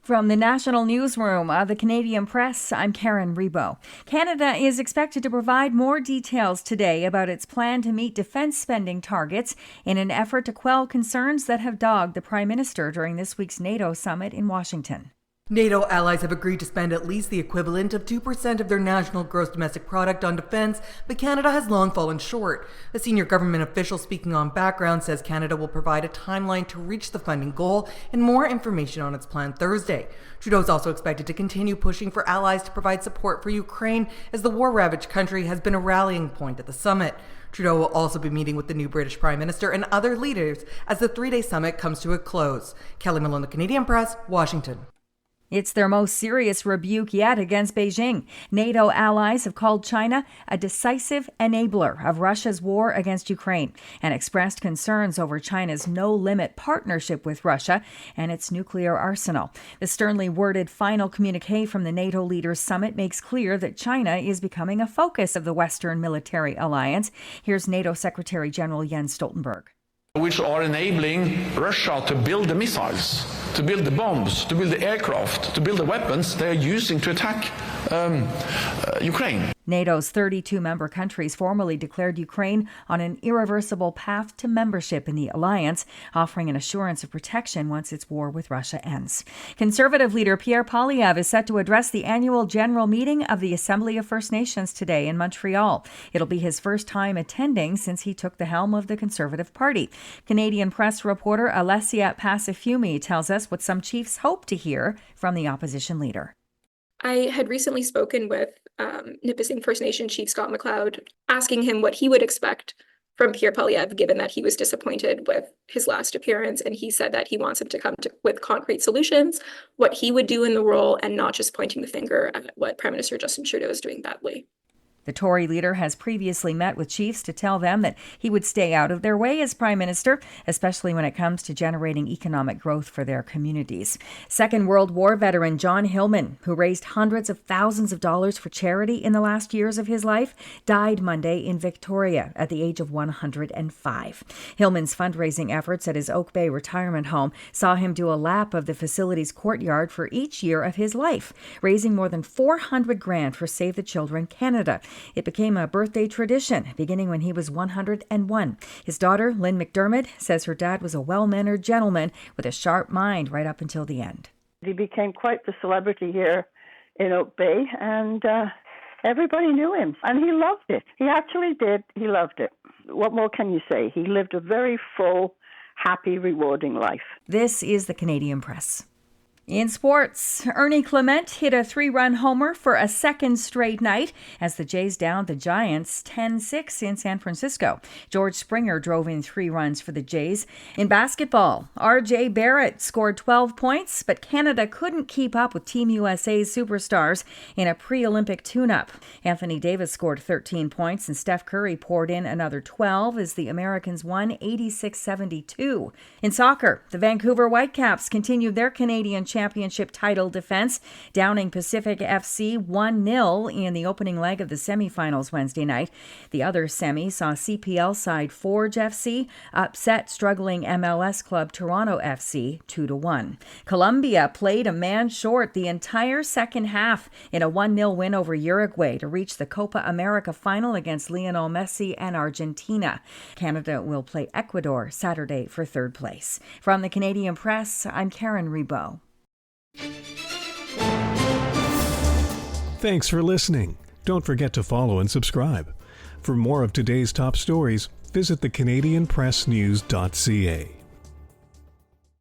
From the National Newsroom of the Canadian Press, I'm Karen Rebo. Canada is expected to provide more details today about its plan to meet defence spending targets in an effort to quell concerns that have dogged the Prime Minister during this week's NATO summit in Washington. NATO allies have agreed to spend at least the equivalent of 2% of their national gross domestic product on defense, but Canada has long fallen short. A senior government official speaking on background says Canada will provide a timeline to reach the funding goal and more information on its plan Thursday. Trudeau is also expected to continue pushing for allies to provide support for Ukraine as the war-ravaged country has been a rallying point at the summit. Trudeau will also be meeting with the new British Prime Minister and other leaders as the three-day summit comes to a close. Kelly Malone, the Canadian Press, Washington. It's their most serious rebuke yet against Beijing. NATO allies have called China a decisive enabler of Russia's war against Ukraine and expressed concerns over China's no-limit partnership with Russia and its nuclear arsenal. The sternly worded final communique from the NATO leaders' summit makes clear that China is becoming a focus of the Western military alliance. Here's NATO Secretary General Jens Stoltenberg. Which are enabling Russia to build the missiles, to build the bombs, to build the aircraft, to build the weapons they are using to attack Ukraine. NATO's 32 member countries formally declared Ukraine on an irreversible path to membership in the alliance, offering an assurance of protection once its war with Russia ends. Conservative leader Pierre Poilievre is set to address the annual general meeting of the Assembly of First Nations today in Montreal. It'll be his first time attending since he took the helm of the Conservative Party. Canadian Press reporter Alessia Pasifumi tells us what some chiefs hope to hear from the opposition leader. I had recently spoken with Nipissing First Nation Chief Scott McLeod, asking him what he would expect from Pierre Poilievre, given that he was disappointed with his last appearance. And he said that he wants him to come with concrete solutions, what he would do in the role, and not just pointing the finger at what Prime Minister Justin Trudeau is doing badly. The Tory leader has previously met with chiefs to tell them that he would stay out of their way as Prime Minister, especially when it comes to generating economic growth for their communities. Second World War veteran John Hillman, who raised hundreds of thousands of dollars for charity in the last years of his life, died Monday in Victoria at the age of 105. Hillman's fundraising efforts at his Oak Bay retirement home saw him do a lap of the facility's courtyard for each year of his life, raising more than $400,000 for Save the Children Canada. It became a birthday tradition, beginning when he was 101. His daughter, Lynn McDermott, says her dad was a well-mannered gentleman with a sharp mind right up until the end. He became quite the celebrity here in Oak Bay, and everybody knew him, and he loved it. He actually did. He loved it. What more can you say? He lived a very full, happy, rewarding life. This is the Canadian Press. In sports, Ernie Clement hit a 3-run homer for a second straight night as the Jays downed the Giants 10-6 in San Francisco. George Springer drove in 3 runs for the Jays. In basketball, R.J. Barrett scored 12 points, but Canada couldn't keep up with Team USA's superstars in a pre-Olympic tune-up. Anthony Davis scored 13 points and Steph Curry poured in another 12 as the Americans won 86-72. In soccer, the Vancouver Whitecaps continued their Canadian championship title defense, downing Pacific FC 1-0 in the opening leg of the semifinals Wednesday night. The other semi saw CPL side Forge FC upset struggling MLS club Toronto FC 2-1. Colombia played a man short the entire second half in a 1-0 win over Uruguay to reach the Copa America final against Lionel Messi and Argentina. Canada will play Ecuador Saturday for third place. From the Canadian Press, I'm Karen Rebo. Thanks for listening. Don't forget to follow and subscribe. For more of today's top stories, visit thecanadianpressnews.ca.